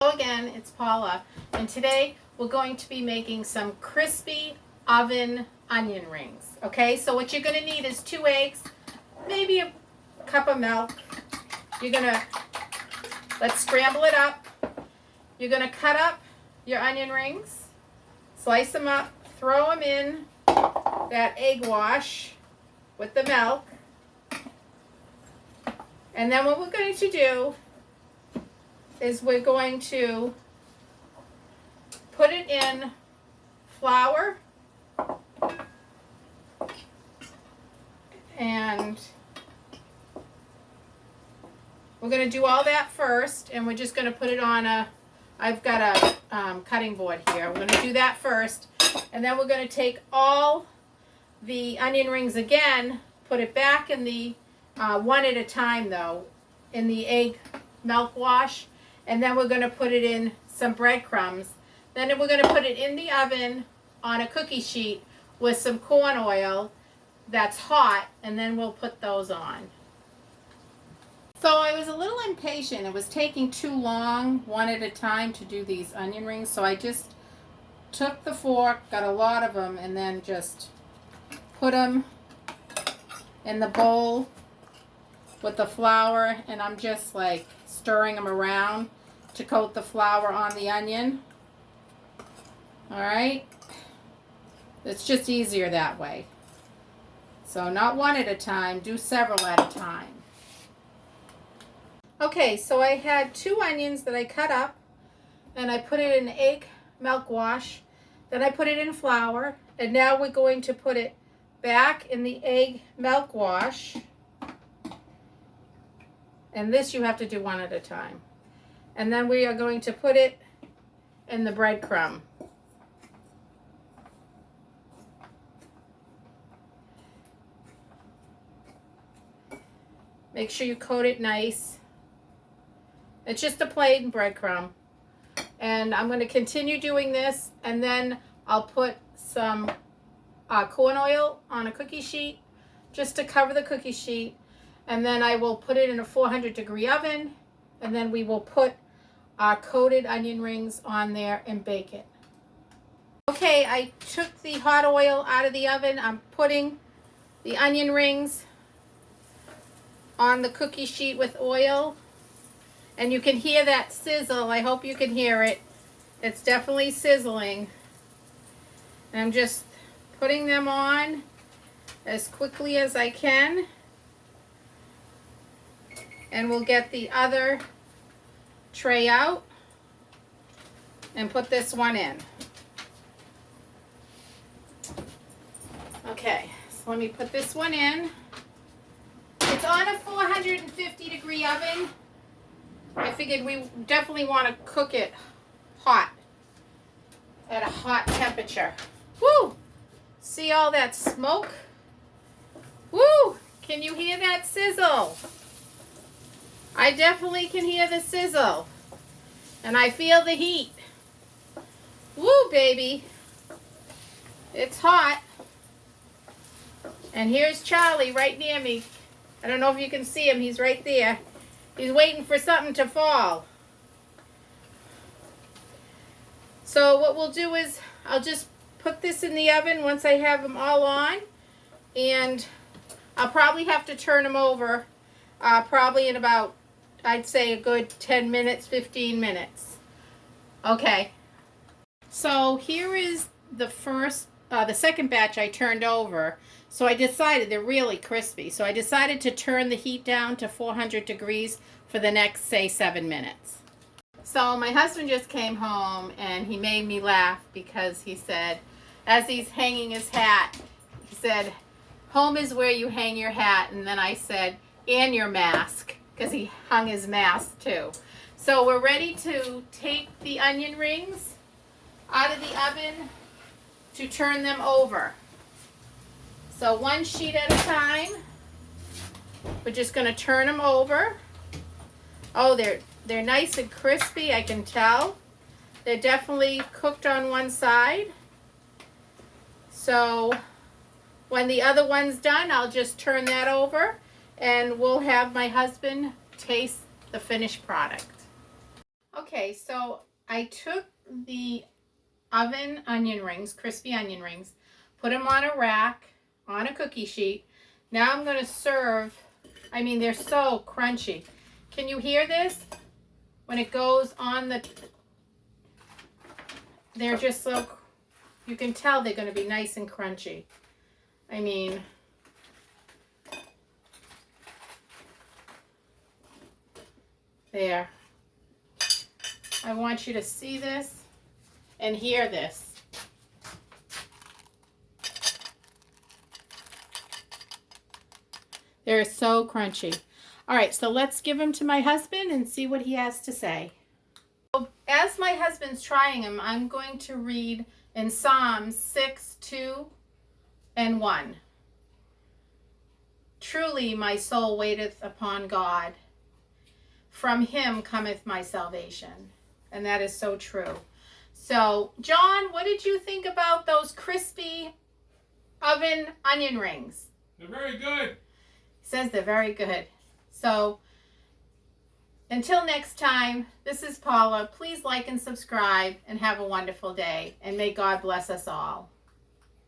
Hello again, it's Paula, and today we're going to be making some crispy oven onion rings. Okay, so what you're going to need is 2 eggs, maybe a cup of milk. Let's scramble it up. You're going to cut up your onion rings, slice them up, throw them in that egg wash with the milk. And then what we're going to do is we're going to put it in flour and we're going to do all that first, and we're just going to put it on I've got a cutting board here. We're going to do that first, and then we're going to take all the onion rings again, put it back in the one at a time though, in the egg milk wash. And then we're going to put it in some breadcrumbs. Then we're going to put it in the oven on a cookie sheet with some corn oil that's hot, and then we'll put those on. So I was a little impatient. It was taking too long, one at a time, to do these onion rings. So I just took the fork, got a lot of them, and then just put them in the bowl with the flour, and I'm just like stirring them around to coat the flour on the onion. All right, it's just easier that way. So not one at a time, do several at a time. Okay, so I had 2 onions that I cut up, and I put it in egg milk wash. Then I put it in flour, and now we're going to put it back in the egg milk wash. And this you have to do one at a time. And then we are going to put it in the breadcrumb. Make sure you coat it nice. It's just a plain breadcrumb. And I'm going to continue doing this, and then I'll put some corn oil on a cookie sheet just to cover the cookie sheet. And then I will put it in a 400-degree oven, and then we will put our coated onion rings on there and bake it. Okay, I took the hot oil out of the oven. I'm putting the onion rings on the cookie sheet with oil. And you can hear that sizzle. I hope you can hear it. It's definitely sizzling. And I'm just putting them on as quickly as I can. And we'll get the other tray out and put this one in. Okay, so let me put this one in. It's on a 450-degree oven. I figured we definitely want to cook it hot, at a hot temperature. Woo! See all that smoke? Woo! Can you hear that sizzle? I definitely can hear the sizzle, and I feel the heat. Woo, baby. It's hot. And here's Charlie right near me. I don't know if you can see him. He's right there. He's waiting for something to fall. So what we'll do is I'll just put this in the oven once I have them all on, and I'll probably have to turn them over probably in about, I'd say, a good 10 minutes, 15 minutes. Okay. So here is the second batch I turned over. So I decided they're really crispy. So I decided to turn the heat down to 400 degrees for the next, say, 7 minutes. So my husband just came home, and he made me laugh because he said, as he's hanging his hat, he said, "Home is where you hang your hat." And then I said, "And your mask," because he hung his mask too. So we're ready to take the onion rings out of the oven to turn them over. So one sheet at a time. We're just going to turn them over. Oh, they're nice and crispy, I can tell. They're definitely cooked on one side. So when the other one's done, I'll just turn that over, and we'll have my husband taste the finished product. Okay, so I took the oven onion rings, crispy onion rings, put them on a rack, on a cookie sheet. Now I'm going to serve. I mean, they're so crunchy. Can you hear this? When it goes on the, they're just so, you can tell they're going to be nice and crunchy. I mean, there. I want you to see this and hear this. They're so crunchy. All right, so let's give them to my husband and see what he has to say. So as my husband's trying them, I'm going to read in Psalms 6, 2, and 1. Truly my soul waiteth upon God. From him cometh my salvation. And that is so true. So, John, what did you think about those crispy oven onion rings? They're very good. He says they're very good. So, until next time, this is Paula. Please like and subscribe and have a wonderful day. And may God bless us all.